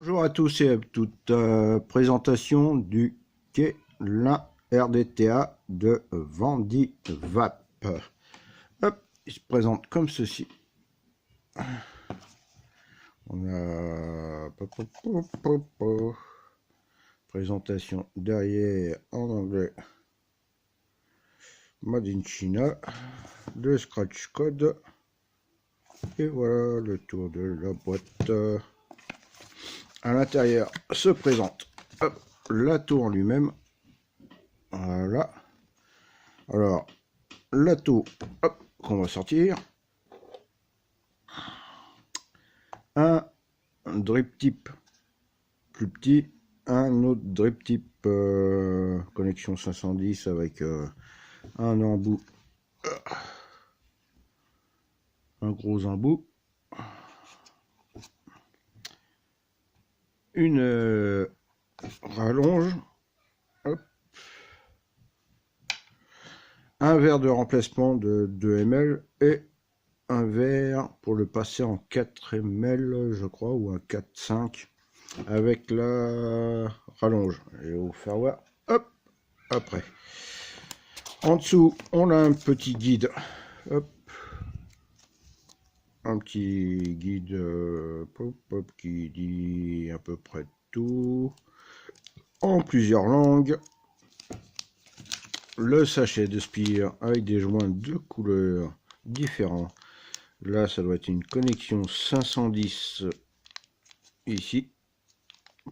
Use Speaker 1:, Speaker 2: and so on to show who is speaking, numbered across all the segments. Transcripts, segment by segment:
Speaker 1: Bonjour à tous et à toutes. Présentation du K-Lin RDTA de Vendivap. Hop, il se présente comme ceci. On a présentation derrière en anglais. Made in China. Le scratch code. Et voilà le tour de la boîte. À l'intérieur se présente l'atout en lui-même. Voilà. Alors, l'atout qu'on va sortir. Un drip tip plus petit. Un autre drip tip connexion 510 avec un embout. Un gros embout. Une rallonge. Hop. Un verre de remplacement de 2 ml et un verre pour le passer en 4 ml, je crois, ou un 4-5 avec la rallonge. Et au faire voir, hop, après. En dessous, on a un petit guide. Hop. Un petit guide qui dit à peu près tout en plusieurs langues. Le sachet de spire avec des joints de couleurs différents. Là, ça doit être une connexion 510 ici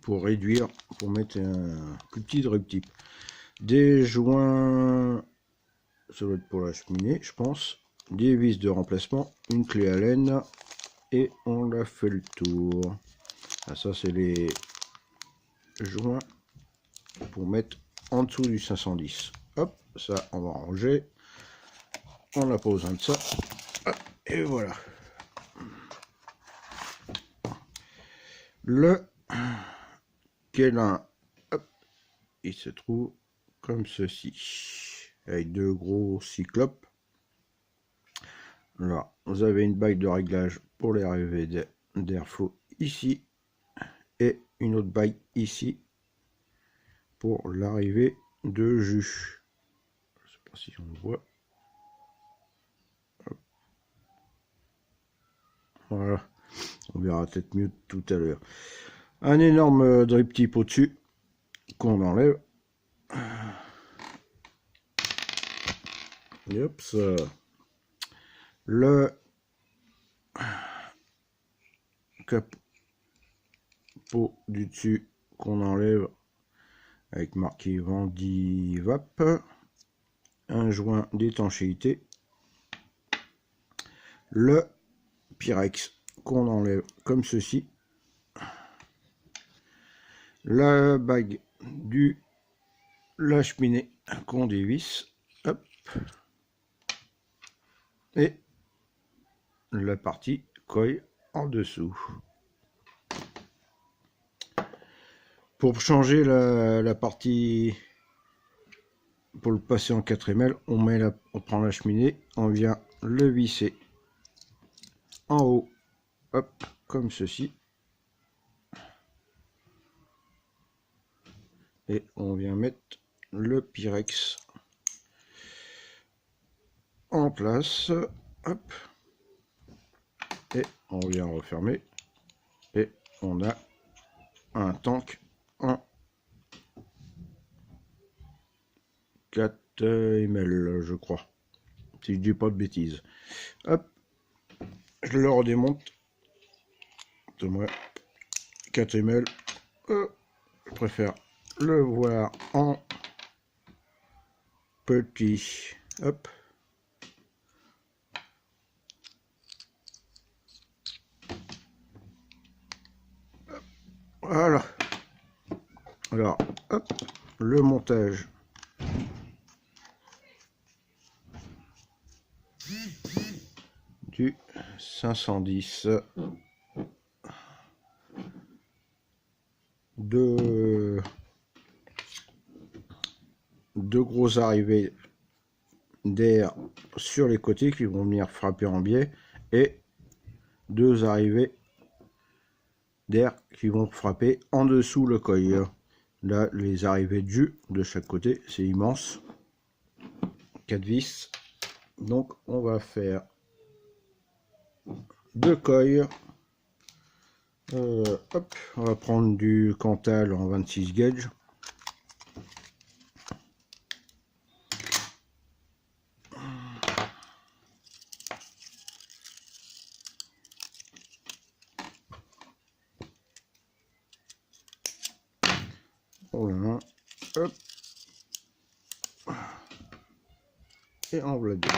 Speaker 1: pour réduire, pour mettre un plus petit drip tip. Des joints, ça doit être pour la cheminée, je pense. Des vis de remplacement, une clé à laine et on a fait le tour. Ah, ça, c'est les joints pour mettre en dessous du 510. Hop, ça, on va ranger. On n'a pas besoin de ça. Et voilà. Le K-Lin, il se trouve comme ceci, avec deux gros cyclopes. Là, vous avez une bague de réglage pour l'arrivée d'airflow ici, et une autre bague ici pour l'arrivée de jus. Je sais pas si on le voit. Hop. Voilà, on verra peut-être mieux tout à l'heure. Un énorme drip tip au-dessus qu'on enlève. Et hop, ça. Le capot du dessus qu'on enlève avec marqué Vendivap. Un joint d'étanchéité. Le Pyrex qu'on enlève comme ceci. La bague du la cheminée qu'on dévisse. Hop. Et la partie coille en dessous. Pour changer la partie, pour le passer en 4 ml, on prend la cheminée, on vient le visser en haut, hop, comme ceci. Et on vient mettre le Pyrex en place, hop. Et on vient refermer. Et on a un tank en 4 ml, je crois. Si je dis pas de bêtises. Hop. Je le redémonte. 4 ml. Je préfère le voir en petit. Hop. Voilà. Alors, hop, le montage. Du 510. Deux grosses arrivées d'air sur les côtés qui vont venir frapper en biais et deux arrivées d'air qui vont frapper en dessous le coil. Là, les arrivées de jus de chaque côté, c'est immense. 4 vis. Donc, on va faire 2 coils. Hop, on va prendre du Cantal en 26 gauge. Voilà, hop, et en voilà deux.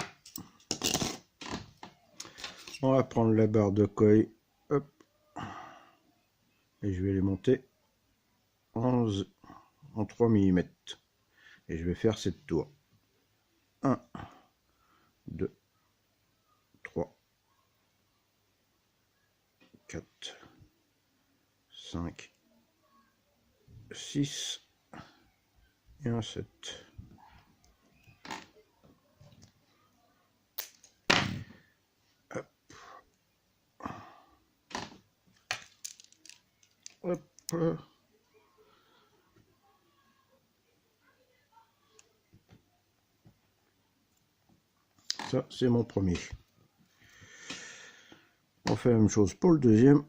Speaker 1: On va prendre la barre de coil, hop, et je vais les monter en 3 mm. Et je vais faire 7 tours. 1, 2, 3, 4, 5, 6 et un 7. Hop. Hop. Ça, c'est mon premier. On fait la même chose pour le deuxième.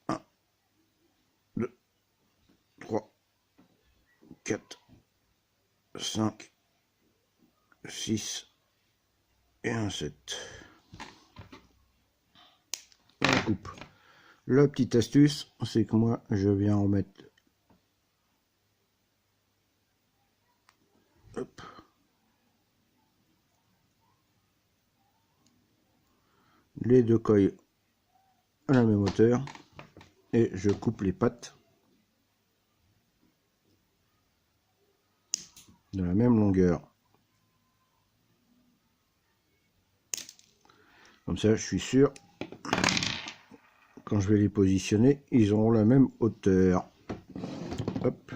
Speaker 1: 1, 2, 3, 4, 5, 6 et un 7. On coupe. La petite astuce, c'est que moi, je viens en mettre. Hop. Les deux coils à la même hauteur et je coupe les pattes de la même longueur. Comme ça, je suis sûr, quand je vais les positionner, ils auront la même hauteur. Hop.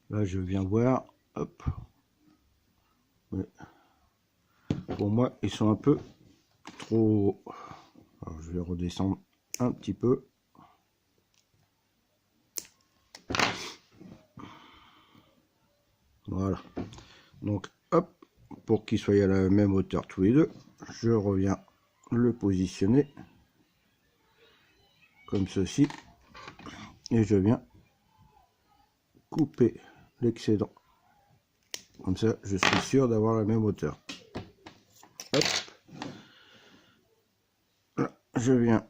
Speaker 1: Là, je viens voir. Hop. Ouais. Pour moi, ils sont un peu trop. Alors, je vais redescendre un petit peu. Voilà. Donc, hop, pour qu'ils soient à la même hauteur tous les deux, je reviens le positionner comme ceci. Et je viens couper l'excédent. Comme ça, je suis sûr d'avoir la même hauteur. Hop. Là, je viens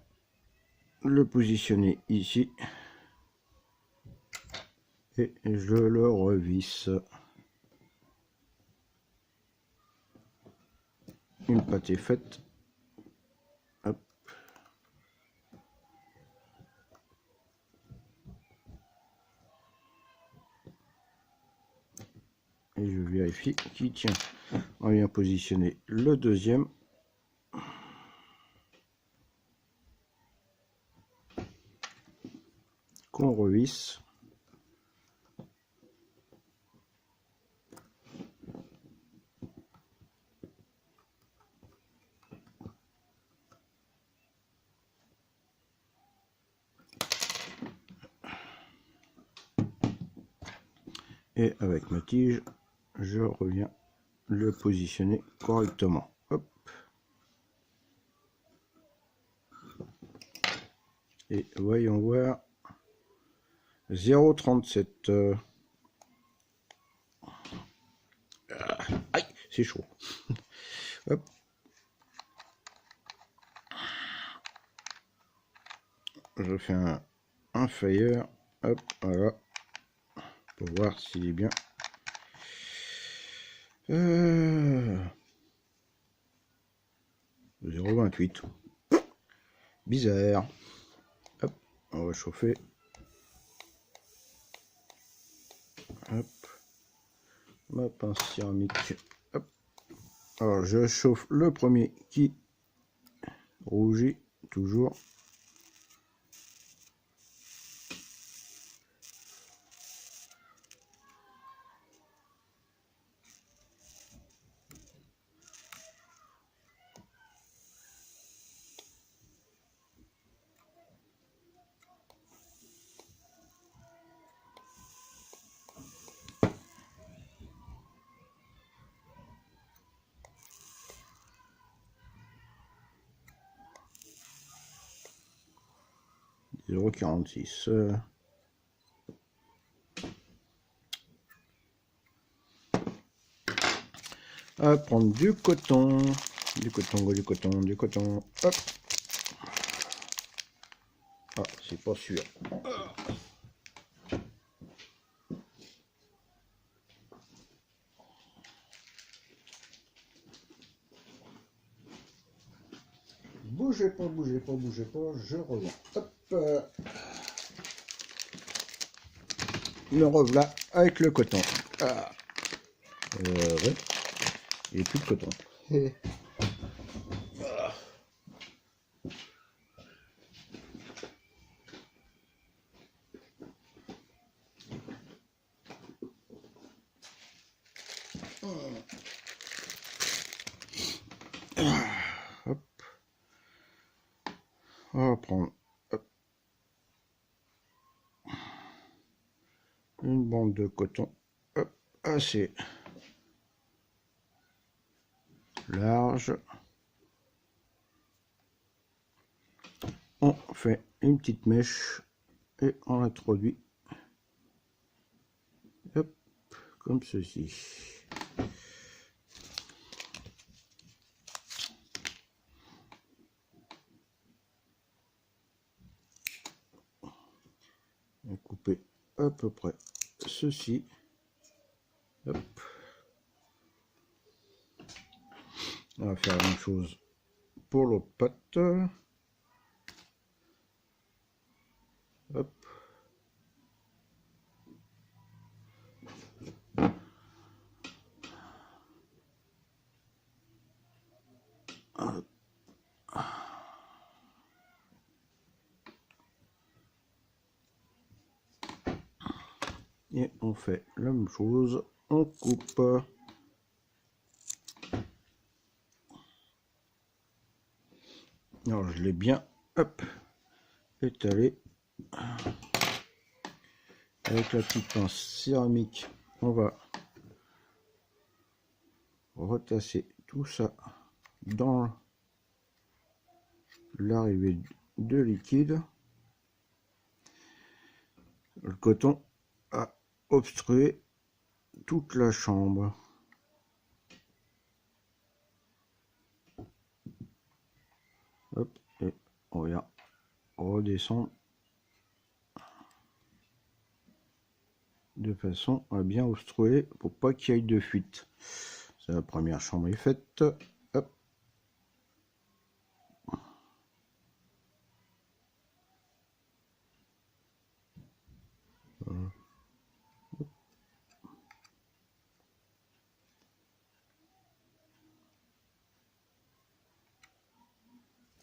Speaker 1: le positionner ici. Et je le revisse. Une pâte est faite. Hop. Et je vérifie qu'il tient. On vient positionner le deuxième. Qu'on revisse. Et avec ma tige, je reviens le positionner correctement. Hop. Et voyons voir. 0,37. Aïe, c'est chaud. Hop. Je fais un fire. Hop, voilà. Pour voir s'il est bien. 0,28. Bizarre. Hop, on va chauffer. Hop. Ma pince céramique. Hop. Alors je chauffe le premier qui rougit toujours. 0,46. À prendre du coton. Du coton, du coton, du coton. Hop. Ah, c'est pas sûr. Bougez pas, bougez pas, bougez pas, je reviens. Hop. Me revoilà avec le coton. Ah. Ouais. Et plus de coton. Hop. On va prendre une bande de coton. Hop. Assez large. On fait une petite mèche et on introduit, hop, comme ceci. On va couper à peu près ceci. Hop. On va faire la même chose pour l'autre patte. Hop. Et on fait la même chose, on coupe. Alors je l'ai bien, hop, étalé. Avec la petite pince céramique, on va retasser tout ça dans l'arrivée de liquide. Le coton a obstrué toute la chambre. Hop, et on vient redescendre de façon à bien obstruer pour pas qu'il y ait de fuite. C'est la première chambre est faite. Hop. Voilà.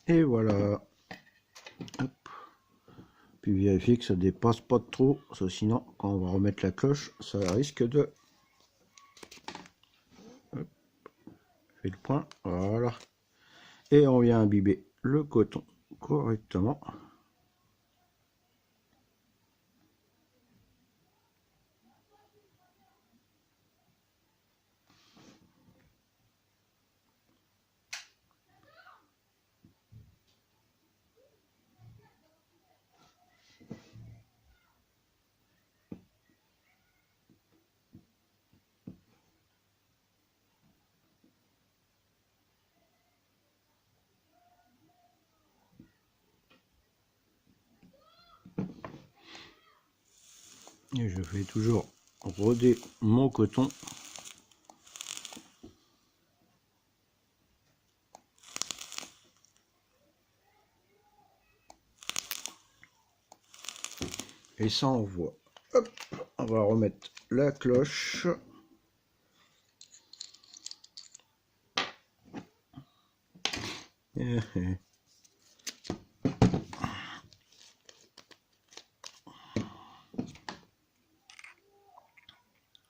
Speaker 1: Et voilà. Hop. Puis vérifier que ça dépasse pas trop, sinon quand on va remettre la cloche, ça risque de... Hop. Fait le point, voilà. Et on vient imbiber le coton correctement. Et je fais toujours roder mon coton. Et ça on voit. Hop, on va remettre la cloche.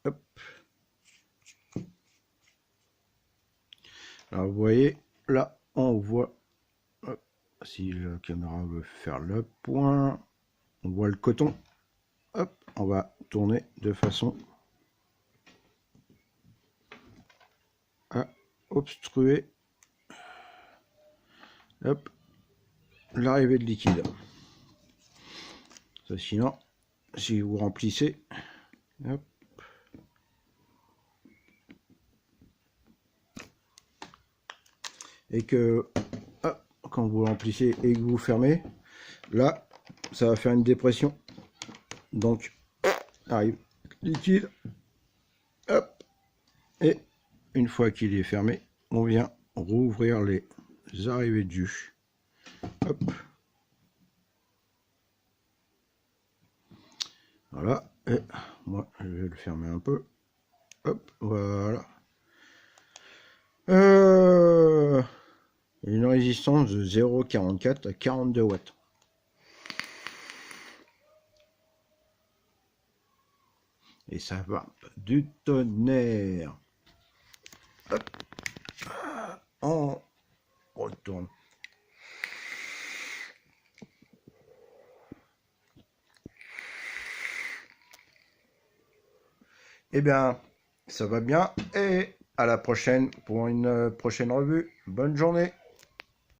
Speaker 1: Hop. Alors vous voyez, là on voit, hop, si la caméra veut faire le point, on voit le coton. Hop, on va tourner de façon à obstruer, hop, l'arrivée de liquide. Ça, sinon, si vous remplissez, hop, et que hop, quand vous remplissez et que vous fermez, là, ça va faire une dépression. Donc, arrive liquide. Hop, et une fois qu'il est fermé, on vient rouvrir les arrivées de jus. Hop. Voilà, et moi je vais le fermer un peu. Hop, voilà. Une résistance de 0,44 à 42 watts. Et ça va du tonnerre. Hop. On retourne. Eh bien, ça va bien. Et à la prochaine pour une prochaine revue. Bonne journée.